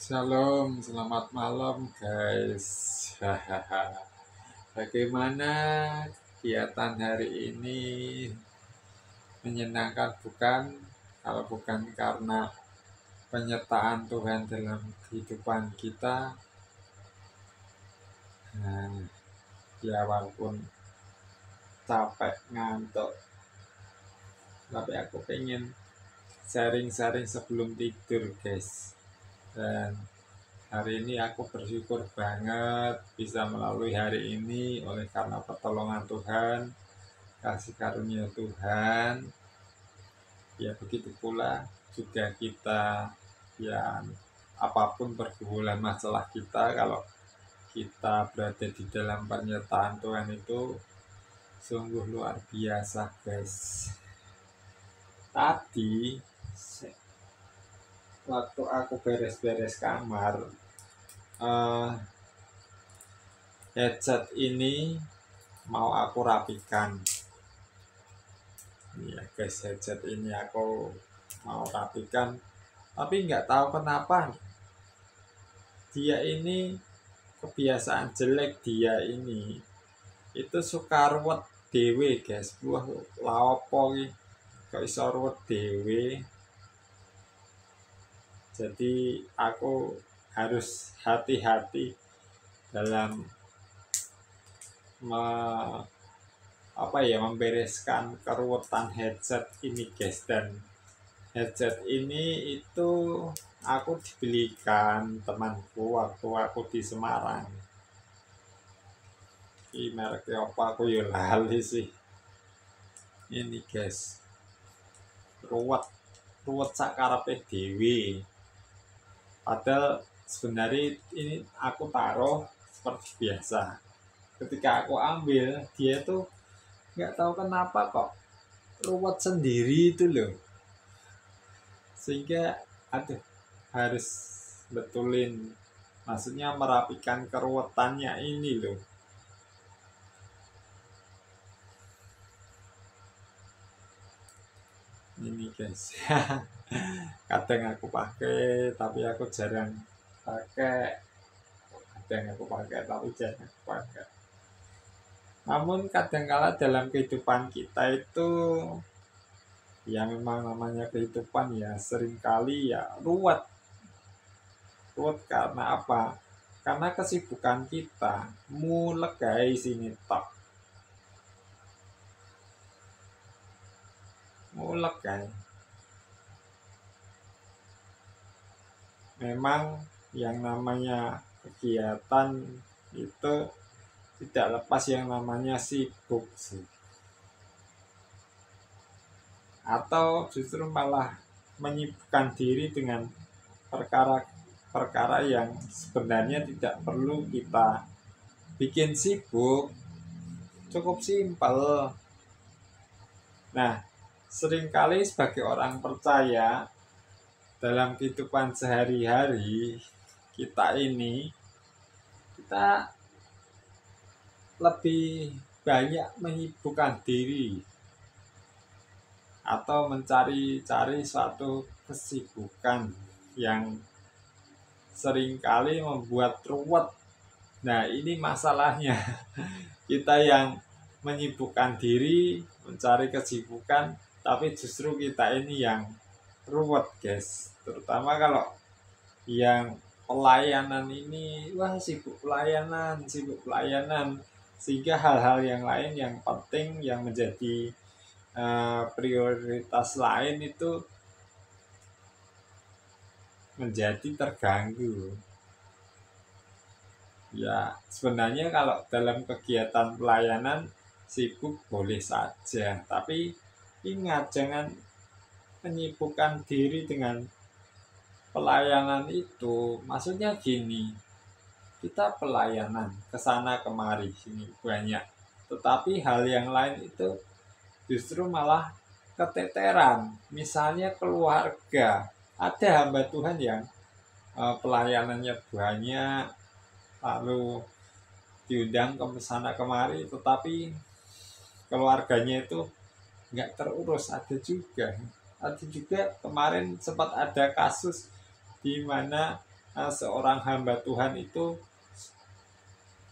Shalom, selamat malam guys. Hahaha. Bagaimana kegiatan hari ini? Menyenangkan bukan? Kalau bukan karena penyertaan Tuhan dalam kehidupan kita, nah, ya walaupun capek, ngantuk, tapi aku pengen sharing-sharing sebelum tidur guys. Dan hari ini aku bersyukur banget bisa melalui hari ini oleh karena pertolongan Tuhan, kasih karunia Tuhan. Ya begitu pula juga kita, ya apapun pergumulan masalah kita, kalau kita berada di dalam penyertaan Tuhan itu sungguh luar biasa guys. Tadi waktu aku beres-beres kamar, headset ini mau aku rapikan. Ya guys, headset ini aku mau rapikan, tapi nggak tahu kenapa dia ini, kebiasaan jelek dia ini itu suka ruwet dewe guys. Wah, laopo iki kok iso ruwet dewe. Jadi aku harus hati-hati dalam membereskan keruwetan headset ini guys. Dan headset ini itu aku dibelikan temanku waktu aku di Semarang. Ini mereknya apa aku ya lali sih. Ini guys, ruwet sakarepe dhewe. Padahal sebenarnya ini aku taruh seperti biasa. Ketika aku ambil, dia tuh nggak tahu kenapa kok ruwet sendiri itu loh. Sehingga harus betulin, maksudnya merapikan keruwetannya ini loh. Ini guys. Kadang aku pakai tapi aku jarang pakai. Kadang aku pakai tapi jarang aku pakai. Namun kadangkala dalam kehidupan kita itu, ya memang namanya kehidupan, ya seringkali ya ruwet karena apa? Karena kesibukan kita mulegai sini tok, mulegai. Memang yang namanya kegiatan itu tidak lepas yang namanya sibuk sih. Atau justru malah menyibukkan diri dengan perkara-perkara yang sebenarnya tidak perlu kita bikin sibuk, cukup simpel. Nah, seringkali sebagai orang percaya dalam kehidupan sehari-hari kita ini, kita lebih banyak menyibukkan diri atau mencari-cari suatu kesibukan yang seringkali membuat ruwet. Nah, ini masalahnya. Kita yang menyibukkan diri, mencari kesibukan, tapi justru kita ini yang ruwet guys. Terutama kalau yang pelayanan ini, wah sibuk pelayanan. Sehingga hal-hal yang lain yang penting, yang menjadi prioritas lain itu menjadi terganggu. Ya sebenarnya kalau dalam kegiatan pelayanan sibuk boleh saja, tapi ingat jangan menyibukkan diri dengan pelayanan itu. Maksudnya gini, kita pelayanan kesana kemari sini banyak, tetapi hal yang lain itu justru malah keteteran. Misalnya keluarga, ada hamba Tuhan yang pelayanannya banyak, lalu diundang ke sana kemari, tetapi keluarganya itu nggak terurus. Ada juga kemarin sempat ada kasus di mana seorang hamba Tuhan itu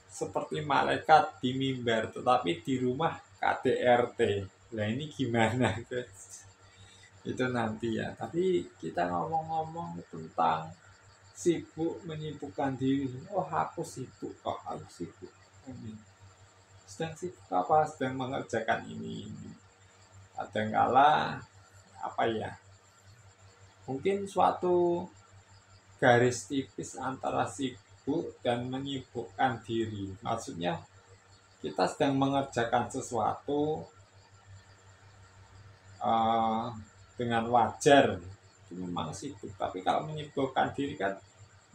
seperti malaikat di mimbar, tetapi di rumah KDRT. Nah ini gimana guys? Itu nanti ya. Tapi kita ngomong-ngomong tentang sibuk menyibukkan diri. Oh aku sibuk kok, aku sibuk. Sedang sibuk apa? Sedang mengerjakan ini. Kadangkala apa ya? Mungkin suatu garis tipis antara sibuk dan menyibukkan diri. Maksudnya kita sedang mengerjakan sesuatu uh, dengan wajar, itu memang sibuk. Tapi kalau menyibukkan diri kan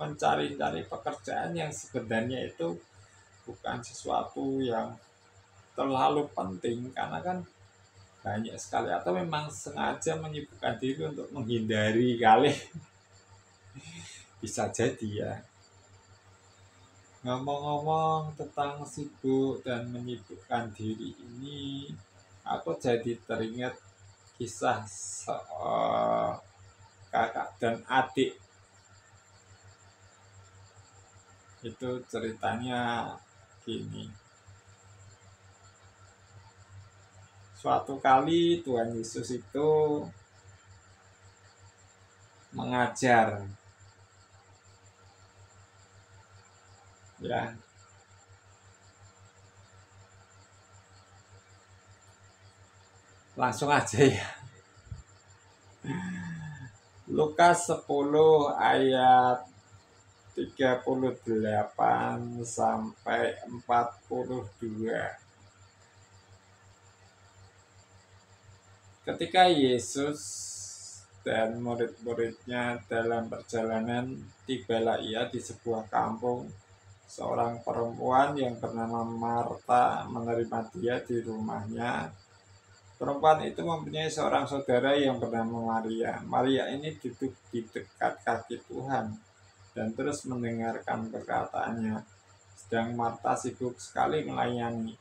mencari-cari pekerjaan yang sebenarnya itu bukan sesuatu yang terlalu penting, karena kan banyak sekali, atau memang sengaja menyibukkan diri untuk menghindari kali. Bisa jadi ya. Ngomong-ngomong tentang sibuk dan menyibukkan diri ini, aku jadi teringat kisah kakak dan adik. Itu ceritanya gini. Suatu kali Tuhan Yesus itu mengajar, ya. Langsung aja ya. Lukas 10 ayat 38 sampai 42. Ketika Yesus dan murid-muridnya dalam perjalanan, tibalah ia di sebuah kampung. Seorang perempuan yang bernama Marta menerima dia di rumahnya. Perempuan itu mempunyai seorang saudara yang bernama Maria. Maria ini duduk di dekat kaki Tuhan dan terus mendengarkan perkataannya. Sedang Marta sibuk sekali melayani.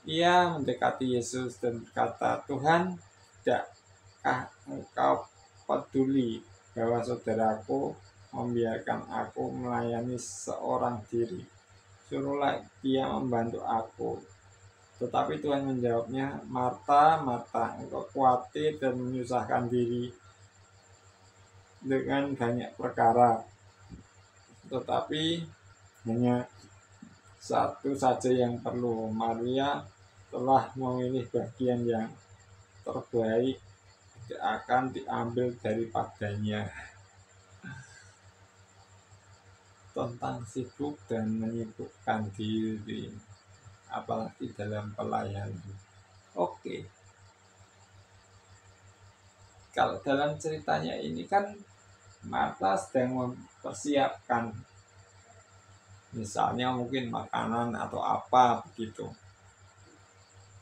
Ia mendekati Yesus dan berkata, "Tuhan, tidakkah engkau peduli bahwa saudaraku membiarkan aku melayani seorang diri? Suruhlah dia membantu aku." Tetapi Tuhan menjawabnya, "Marta, Marta, engkau khawatir dan menyusahkan diri dengan banyak perkara. Tetapi hanya satu saja yang perlu. Maria telah memilih bagian yang terbaik, tidak akan diambil daripadanya." Tentang sibuk dan menyibukkan diri, apalagi dalam pelayanan. Oke, kalau dalam ceritanya ini kan Marta sedang mempersiapkan, misalnya mungkin makanan atau apa begitu.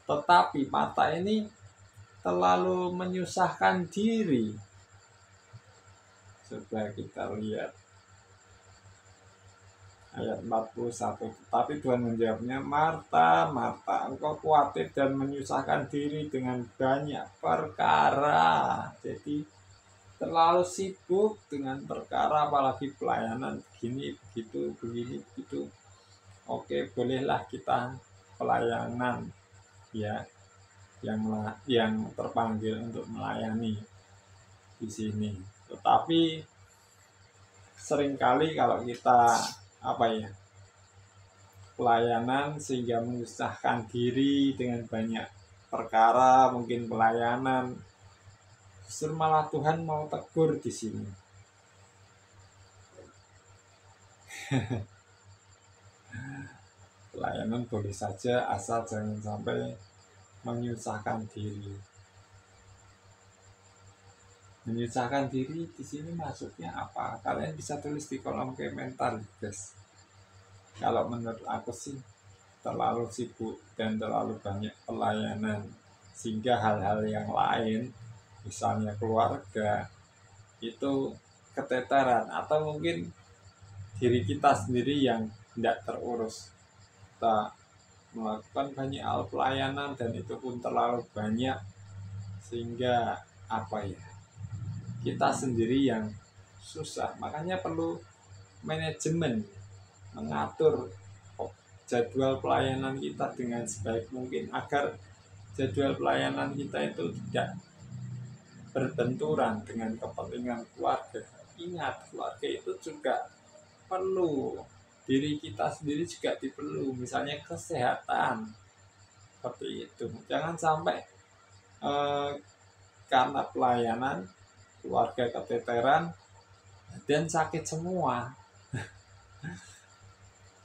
Tetapi Marta ini terlalu menyusahkan diri. Coba kita lihat ayat 41. Tetapi Tuhan menjawabnya, "Marta, Marta, engkau khawatir dan menyusahkan diri dengan banyak perkara." Jadi terlalu sibuk dengan perkara, apalagi pelayanan begini begitu, begini begitu. Oke, bolehlah kita pelayanan ya, yang terpanggil untuk melayani di sini. Tetapi seringkali kalau kita pelayanan sehingga menyusahkan diri dengan banyak perkara, mungkin pelayanan, justru malah Tuhan mau tegur di sini. Pelayanan boleh saja, asal jangan sampai menyusahkan diri. Menyusahkan diri di sini maksudnya apa? Kalian bisa tulis di kolom komentar, guys. Kalau menurut aku sih terlalu sibuk dan terlalu banyak pelayanan, sehingga hal-hal yang lain, misalnya keluarga, itu keteteran, atau mungkin diri kita sendiri yang tidak terurus. Kita melakukan banyak hal pelayanan dan itu pun terlalu banyak, sehingga kita sendiri yang susah. Makanya perlu manajemen, mengatur jadwal pelayanan kita dengan sebaik mungkin agar jadwal pelayanan kita itu tidak berbenturan dengan kepentingan keluarga. Ingat, keluarga itu juga perlu, diri kita sendiri juga diperlu, misalnya kesehatan seperti itu. Jangan sampai karena pelayanan keluarga keteteran dan sakit semua,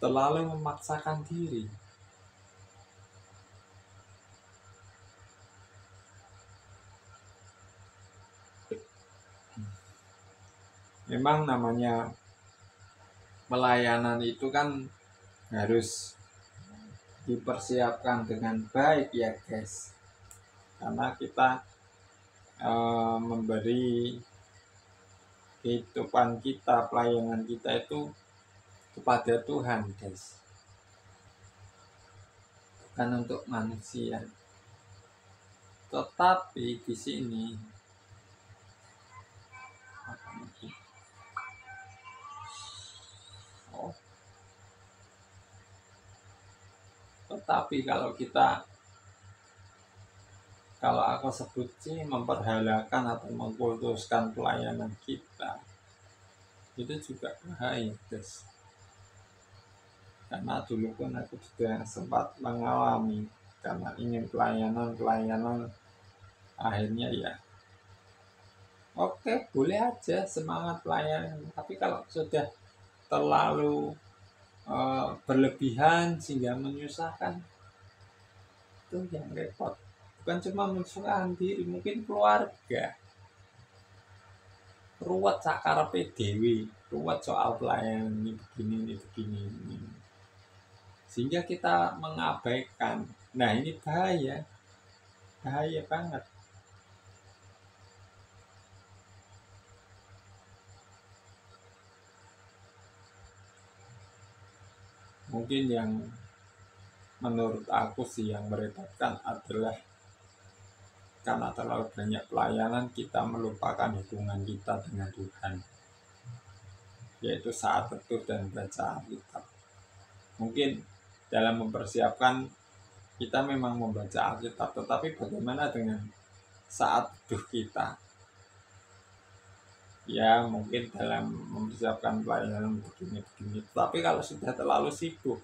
terlalu memaksakan diri. Memang namanya pelayanan itu kan harus dipersiapkan dengan baik ya guys, karena kita memberi kehidupan kita, pelayanan kita itu kepada Tuhan guys, bukan untuk manusia. Tetapi di sini tetapi kalau aku sebut sih memperhalakan atau mengkultuskan pelayanan kita, itu juga bahaya guys. Karena dulu pun aku juga sempat mengalami, karena ingin pelayanan akhirnya ya oke, boleh aja semangat pelayanan, tapi kalau sudah terlalu berlebihan sehingga menyusahkan, itu yang repot. Bukan cuma menyusahkan diri, mungkin keluarga. Ruwet sakarepe dhewe, ruwet soal pelayanan ini begini. Sehingga kita mengabaikan. Nah, ini bahaya banget. Mungkin yang menurut aku sih yang merepotkan adalah karena terlalu banyak pelayanan kita melupakan hubungan kita dengan Tuhan, yaitu saat teduh dan baca Alkitab. Mungkin dalam mempersiapkan kita memang membaca Alkitab, tetapi bagaimana dengan saat teduh kita? Ya mungkin dalam mempersiapkan pelayanan begini. Tapi kalau sudah terlalu sibuk,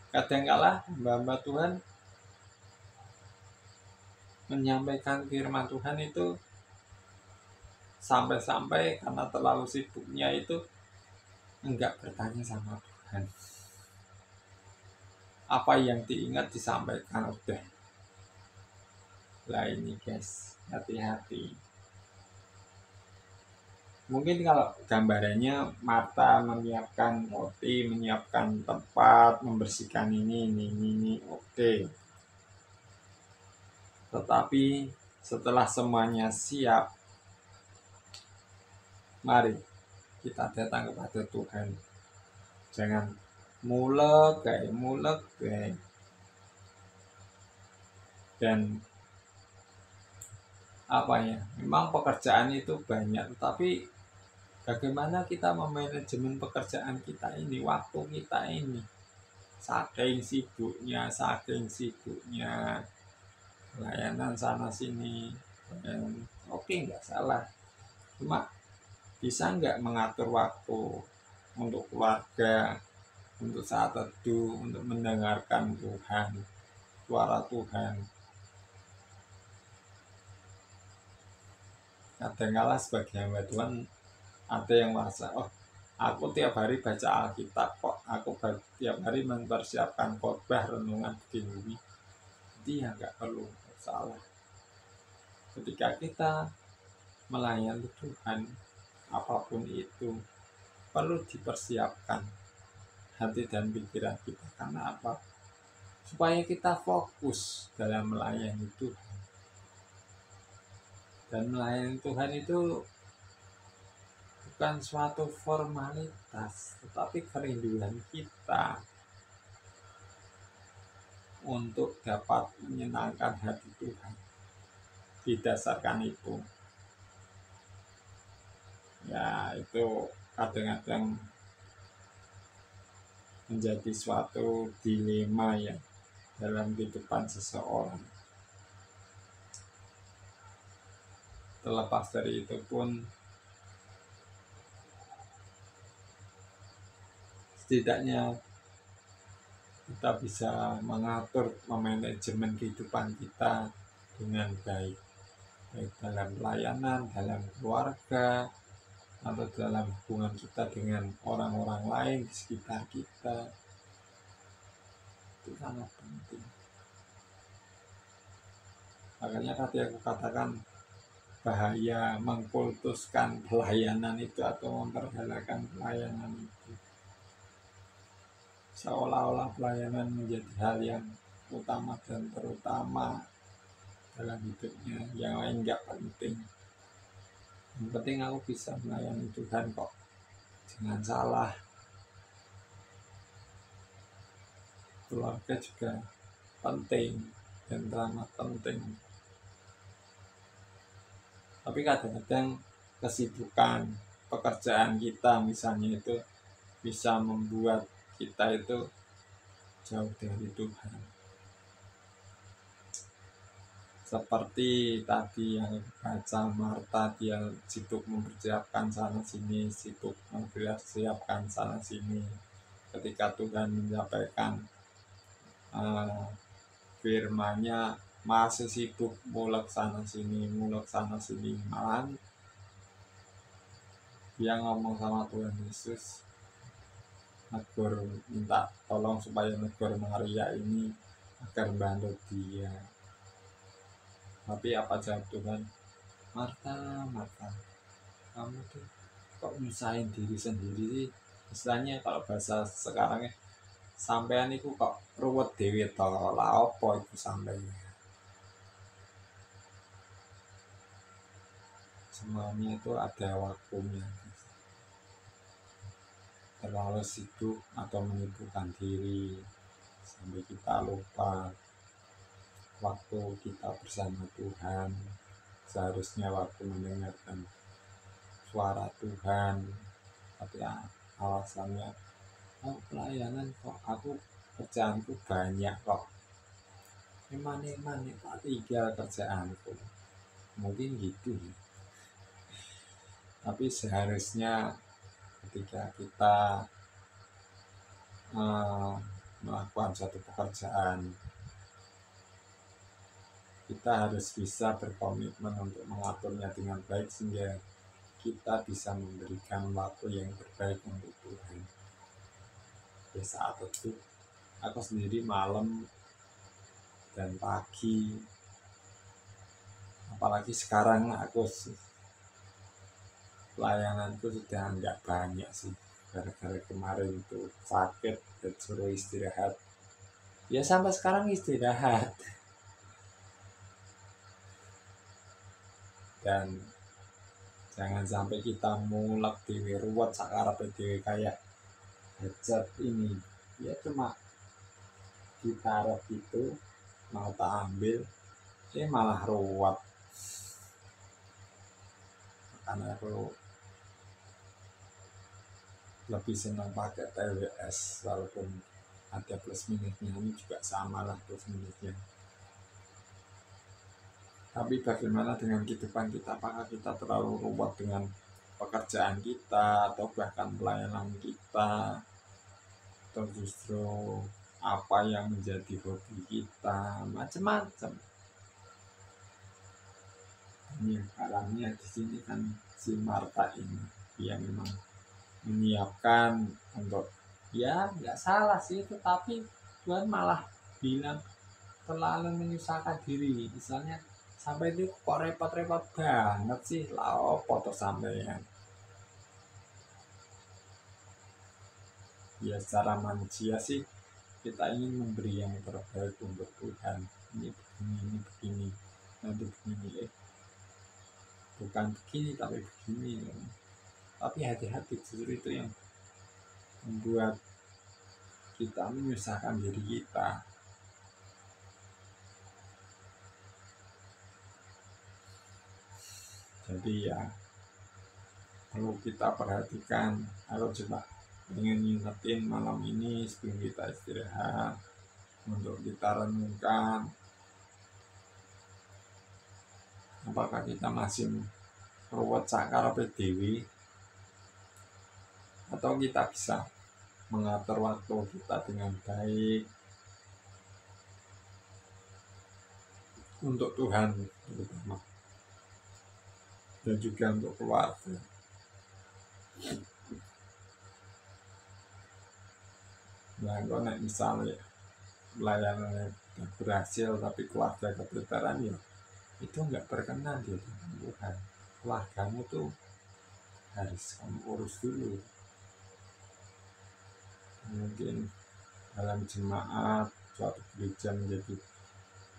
kadangkala hamba-hamba Tuhan menyampaikan firman Tuhan itu sampai-sampai karena terlalu sibuknya itu enggak bertanya sama Tuhan. Apa yang diingat disampaikan udah. Lah ini guys, hati-hati. Mungkin kalau gambarannya Marta menyiapkan roti, menyiapkan tempat, membersihkan ini, oke. Tetapi setelah semuanya siap, mari kita datang kepada Tuhan. Jangan mulek. Dan memang pekerjaan itu banyak, tapi bagaimana kita memanajemen pekerjaan kita ini, waktu kita ini. Saking sibuknya pelayanan sana sini. Oke, nggak salah. Cuma bisa nggak mengatur waktu untuk keluarga, untuk saat teduh, untuk mendengarkan Tuhan, suara Tuhan. Kadang-kala sebagai hamba Tuhan ada yang merasa, aku tiap hari baca Alkitab kok, aku tiap hari mempersiapkan khotbah renungan begini. Dia nggak perlu salah. Ketika kita melayani Tuhan, apapun itu perlu dipersiapkan hati dan pikiran kita. Karena apa? Supaya kita fokus dalam melayani Tuhan. Dan melayani Tuhan itu bukan suatu formalitas, tetapi kerinduan kita untuk dapat menyenangkan hati Tuhan. Didasarkan itu, ya itu kadang-kadang menjadi suatu dilema ya dalam kehidupan seseorang. Terlepas dari itu pun, setidaknya kita bisa mengatur, memanajemen kehidupan kita dengan baik dalam pelayanan, dalam keluarga, atau dalam hubungan kita dengan orang-orang lain di sekitar kita. Itu sangat penting. Makanya tadi aku katakan bahaya mengkultuskan pelayanan itu atau memperhalakan pelayanan itu, seolah-olah pelayanan menjadi hal yang utama dan terutama dalam hidupnya, yang lain nggak penting. Yang penting aku bisa melayani Tuhan kok, jangan salah. Keluarga juga penting dan teramat penting. Tapi kadang-kadang kesibukan pekerjaan kita misalnya itu bisa membuat kita itu jauh dari Tuhan. Seperti tadi yang baca Marta, dia sibuk mempersiapkan sana sini, sibuk mempersiapkan sana sini. Ketika Tuhan menyampaikan firman-Nya, masih sibuk mulek sana sini, malahan dia ngomong sama Tuhan Yesus, negur, minta tolong supaya negur Maria ini agar bantu dia. Tapi apa jawab Tuhan? Marta, Marta, kamu tuh kok nyusahin diri sendiri sih? Istilahnya kalau bahasa sekarangnya, sampean itu kok ruwet dewe to, lah apa itu sampean? Semuanya itu ada waktunya. Terlalu sibuk atau menyibukkan diri sampai kita lupa waktu kita bersama Tuhan. Seharusnya waktu mendengarkan suara Tuhan, tapi alasannya, oh pelayanan kok, aku kerjaanku banyak kok, eman tak tinggal kerjaanku, mungkin gitu. Tapi seharusnya ketika kita melakukan suatu pekerjaan, kita harus bisa berkomitmen untuk mengaturnya dengan baik sehingga kita bisa memberikan waktu yang terbaik untuk Tuhan. Di saat itu aku sendiri malam dan pagi, apalagi sekarang aku pelayananku sudah nggak banyak sih, gara-gara kemarin itu sakit dan suruh istirahat. Ya sampai sekarang istirahat. Dan jangan sampai kita mulek dewe ruwet sakarepe dewe kayak hajat ini. Ya cuma ditaruh gitu, mau tak ambil, malah ruwet. Karena aku lebih senang pakai TWS, walaupun ada plus minusnya, ini juga sama lah plus minusnya. Tapi bagaimana dengan kehidupan kita? Apakah kita terlalu ruwet dengan pekerjaan kita atau bahkan pelayanan kita, atau justru apa yang menjadi hobi kita, macam-macam. Ini kalangnya di sini kan si Marta ini, dia memang menyiapkan untuk, ya nggak salah sih, tetapi Tuhan malah bilang terlalu menyusahkan diri. Misalnya sampai itu kok repot-repot banget sih, lah foto sampean. Ya secara manusia sih kita ingin memberi yang terbaik untuk Tuhan. Ini begini, nanti begini, bukan begini tapi begini. Tapi hati-hati, justru itu yang membuat kita menyusahkan diri kita. Jadi ya perlu kita perhatikan. Kalau coba ingin ngingetin malam ini sebelum kita istirahat untuk kita renungkan apakah kita masih ruwet sakarepe dhewe atau kita bisa mengatur waktu kita dengan baik untuk Tuhan terutama dan juga untuk keluarga. Nah, kalau misalnya pelayanan berhasil tapi keluarga keteteran ya itu nggak berkenan di hadapan Tuhan. Keluargamu tuh harus kamu urus dulu. Mungkin dalam jemaat suatu gereja menjadi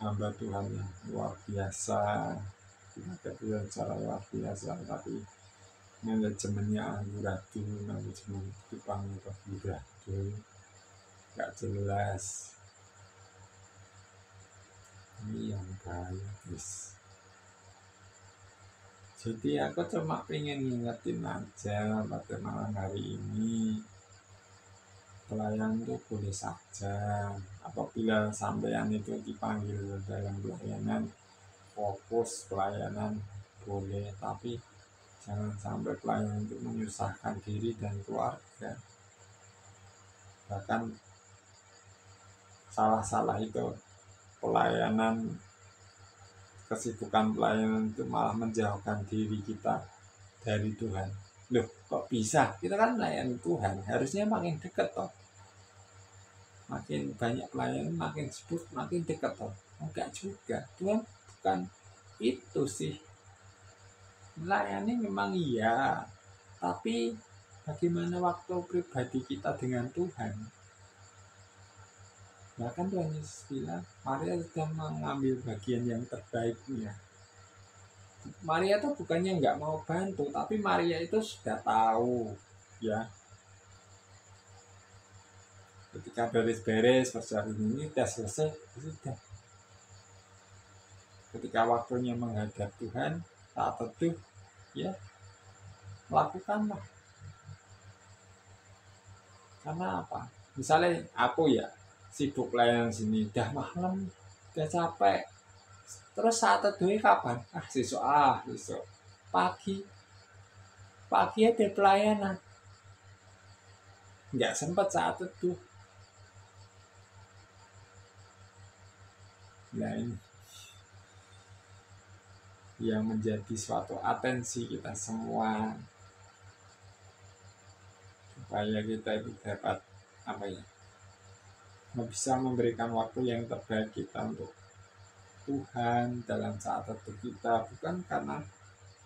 hamba Tuhan yang luar biasa, kita Tuhan secara luar biasa, tapi manajemennya amburadul, manajemen kehidupannya amburadul, nggak jelas. Ini yang bahaya guys. Jadi aku cuma pengen ngingetin aja pada malam hari ini, pelayan itu boleh saja apabila sampean itu dipanggil dalam pelayanan, fokus pelayanan boleh, tapi jangan sampai pelayanan itu menyusahkan diri dan keluarga. Bahkan salah-salah itu pelayanan, kesibukan pelayanan itu malah menjauhkan diri kita dari Tuhan. Loh, kok bisa? Kita kan melayani Tuhan, harusnya makin dekat toh. Makin banyak pelayanan, makin sibuk, makin dekat toh. Enggak juga. Tuhan bukan itu sih. Melayani memang iya, tapi bagaimana waktu pribadi kita dengan Tuhan? Bahkan Tuhan Yesus bilang, Maria sudah mengambil bagian yang terbaiknya. Maria itu bukannya nggak mau bantu, tapi Maria itu sudah tahu, ya. Ketika beres-beres perjalanan ini sudah selesai, sudah. Ketika waktunya menghadap Tuhan, saat teduh, ya, lakukanlah. Karena apa? Misalnya aku ya sibuk layanan sini, udah malam, udah capek. Terus saat teduhnya kapan? Besok. Pagi ada pelayanan. Nggak sempat saat teduh. Nah ini yang menjadi suatu atensi kita semua, supaya kita itu dapat bisa memberikan waktu yang terbaik kita untuk Tuhan dalam saat teduh kita, bukan karena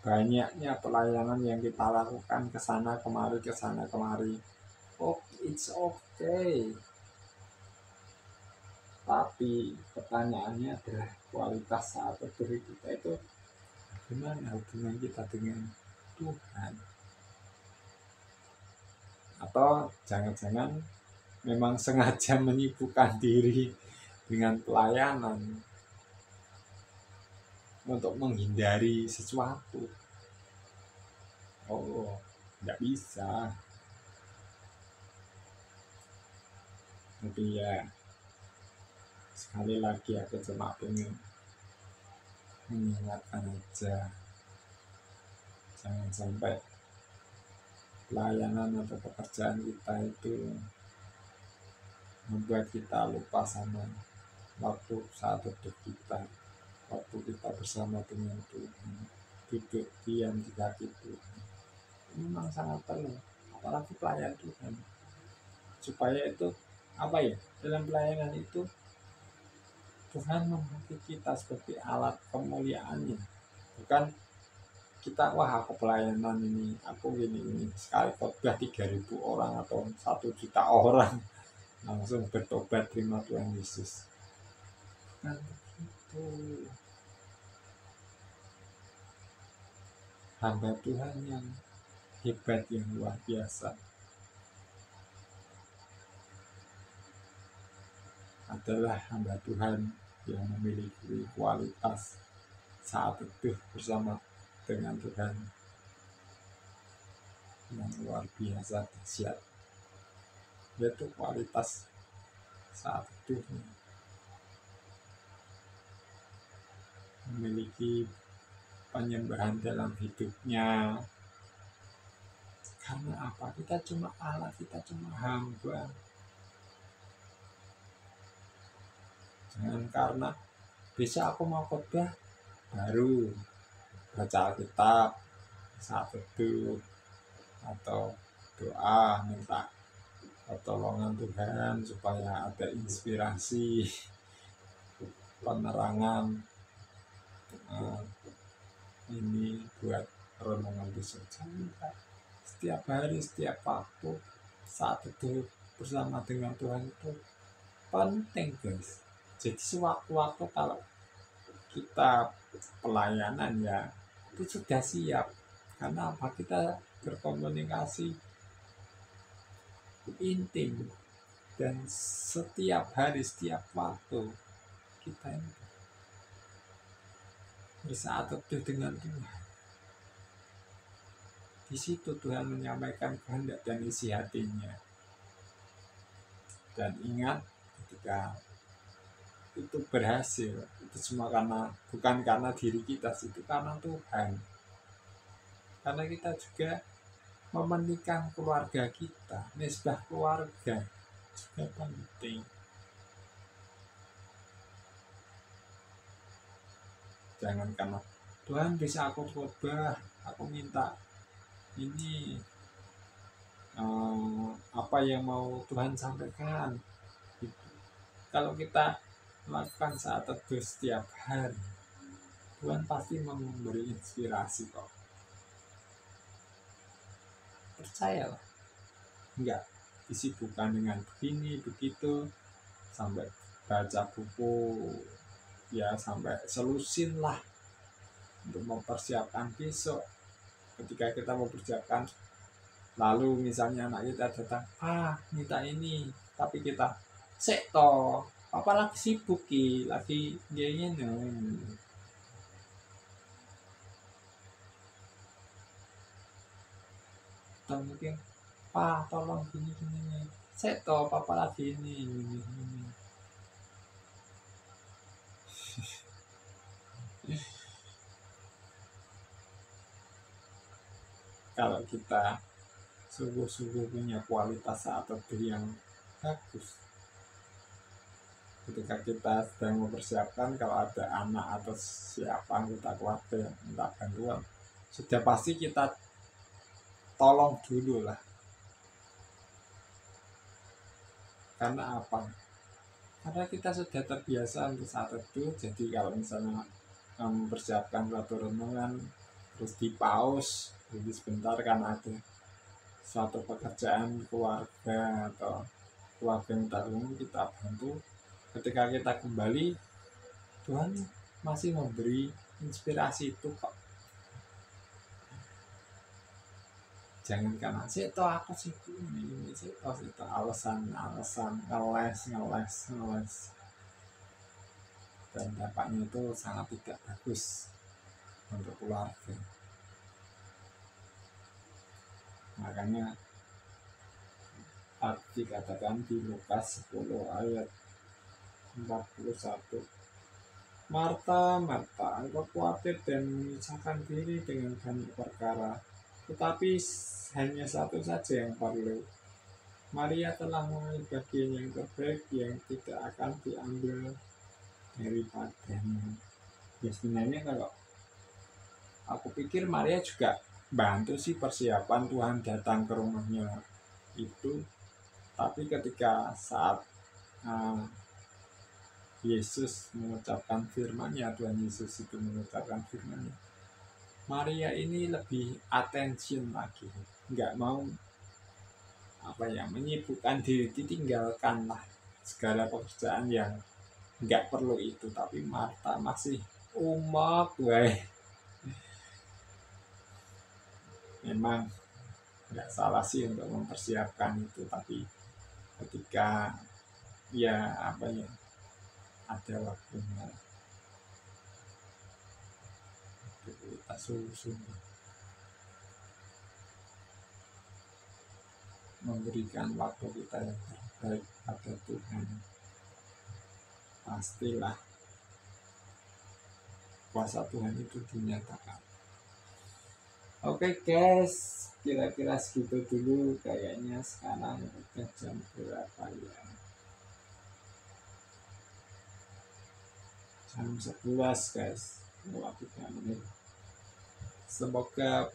banyaknya pelayanan yang kita lakukan kesana kemari. Oh, it's okay. Tapi pertanyaannya adalah kualitas saat teduh kita itu bagaimana hubungan kita dengan Tuhan? Atau jangan-jangan memang sengaja menyibukkan diri dengan pelayanan untuk menghindari sesuatu? Oh, nggak bisa. Tapi ya, sekali lagi aku cuma pengen mengingatkan aja, jangan sampai pelayanan atau pekerjaan kita itu membuat kita lupa sama waktu saat teduh kita, waktu kita bersama dengan Tuhan, duduk diam di kaki Tuhan. Ini memang sangat perlu, apalagi pelayan Tuhan, supaya itu dalam pelayanan itu Tuhan memakai kita seperti alat kemuliaannya, bukan kita aku pelayanan ini, aku gini sekali khotbah 3.000 orang atau 1 juta orang langsung bertobat terima Tuhan Yesus. Bukan begitu. Hamba Tuhan yang hebat, yang luar biasa adalah hamba Tuhan yang memiliki kualitas saat teduh bersama dengan Tuhan yang luar biasa dahsyat. yaitu kualitas saat teduh, memiliki penyembahan dalam hidupnya. Karena apa? Kita cuma alat, kita cuma hamba. Jangan karena bisa aku mau khotbah baru baca Alkitab saat teduh atau doa minta pertolongan Tuhan supaya ada inspirasi, penerangan ini buat renungan besok. Setiap hari, setiap waktu saat teduh bersama dengan Tuhan itu penting, guys. Jadi sewaktu-waktu kalau kita pelayanan ya itu sudah siap. Karena apa? Kita berkomunikasi intim dan setiap hari, setiap waktu kita ini bersaat teduh dengan Tuhan. Di situ Tuhan menyampaikan kehendak dan isi hatinya. Dan ingat, ketika itu berhasil, itu semua bukan karena diri kita, itu karena Tuhan. Karena kita juga mementingkan keluarga kita, nisbah keluarga juga penting. Jangan karena Tuhan bisa aku khotbah, aku minta ini apa yang mau Tuhan sampaikan. Kalau kita melakukan saat teduh setiap hari, Tuhan pasti memberi inspirasi kok. Percayalah. Enggak disibukkan dengan begini begitu sampai baca buku ya sampai selusin lah untuk mempersiapkan besok. Ketika kita mempersiapkan, lalu misalnya anak kita datang minta ini, tapi kita sekto apa lagi sibuk lagi gini atau mungkin tolong gini sekto apa lagi ini. Kalau kita sungguh-sungguh punya kualitas saat teduh yang bagus, ketika kita sedang mempersiapkan kalau ada anak atau siapa anggota keluarga yang minta bantuan, sudah pasti kita tolong dulu lah. Karena apa? Karena kita sudah terbiasa untuk saat teduh. Jadi kalau misalnya mempersiapkan suatu renungan terus di pause jadi sebentar karena ada suatu pekerjaan keluarga atau keluarga yang tanggung, kita bantu. Ketika kita kembali, Tuhan masih memberi inspirasi itu kok. Jangan karena seto aku sibuk ini seto alasan ngeles dan dampaknya itu sangat tidak bagus untuk keluarga. Makanya dikatakan di Lukas 10 ayat 41, Marta, engkau khawatir dan menyusahkan diri dengan banyak perkara, tetapi hanya satu saja yang perlu. Maria telah memilih bagian yang terbaik yang tidak akan diambil daripadanya. Ya sebenarnya kalau aku pikir Maria juga bantu sih persiapan Tuhan datang ke rumahnya itu. Tapi ketika saat Yesus mengucapkan firman-Nya, Tuhan Yesus itu mengucapkan firman-Nya, Maria ini lebih attention lagi, nggak mau menyibukkan diri, ditinggalkanlah segala pekerjaan yang nggak perlu itu. Tapi Marta masih memang nggak salah sih untuk mempersiapkan itu, tapi ketika ada waktunya kita sungguh-sungguh. memberikan waktu kita yang terbaik pada Tuhan, pastilah kuasa Tuhan itu dinyatakan. Oke guys, kira-kira segitu dulu kayaknya. Sekarang udah jam berapa ya? Jam 11 guys, 3 menit. Semoga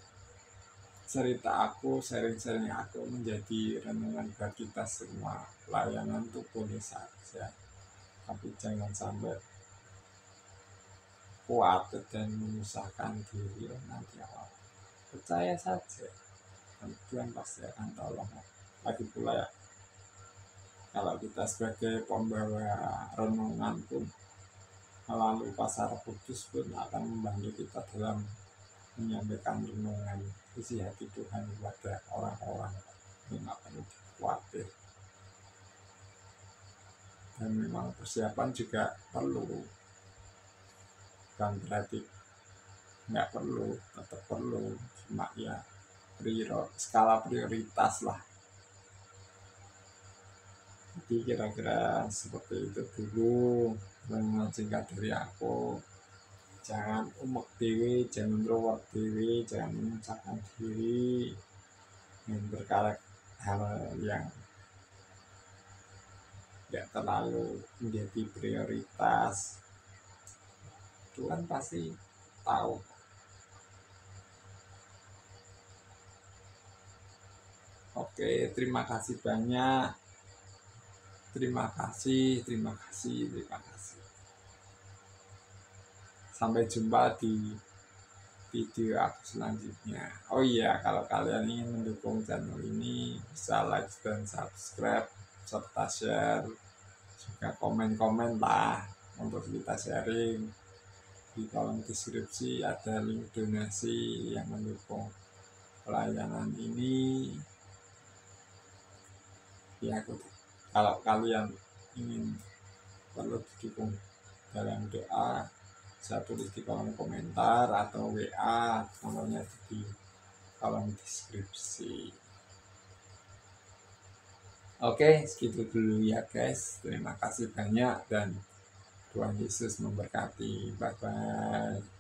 cerita aku, sharing-sharing aku menjadi renungan buat kita semua. Layanan itu boleh saja, tapi jangan sampai kuat dan menyusahkan diri nanti awal. Percaya saja, Tuhan pasti akan tolong. Lagi pula ya, kalau kita sebagai pembawa renungan pun melalui pasar kudus pun akan membantu kita dalam menyampaikan renungan isi hati Tuhan kepada orang-orang yang nggak perlu khawatir. Dan memang persiapan juga perlu, bukan berarti nggak perlu, tetap perlu, cuma ya skala prioritas lah. Jadi kira-kira seperti itu dulu renungan singkat dari aku. Jangan umek dewi, jangan ruwet dewi, jangan menyusahkan diri yang berkarak hal yang tidak terlalu menjadi prioritas. Tuhan pasti tahu. Oke, terima kasih banyak. Terima kasih. Sampai jumpa di video aku selanjutnya. Oh iya, kalau kalian ingin mendukung channel ini, bisa like dan subscribe serta share, juga komen-komen lah untuk kita sharing. Di kolom deskripsi ada link donasi yang mendukung pelayanan ini. Ya, kalau kalian ingin perlu didukung dalam doa, saya tulis di kolom komentar atau WA, nomornya di kolom deskripsi. Oke, segitu dulu ya guys. Terima kasih banyak dan Tuhan Yesus memberkati. Bye-bye.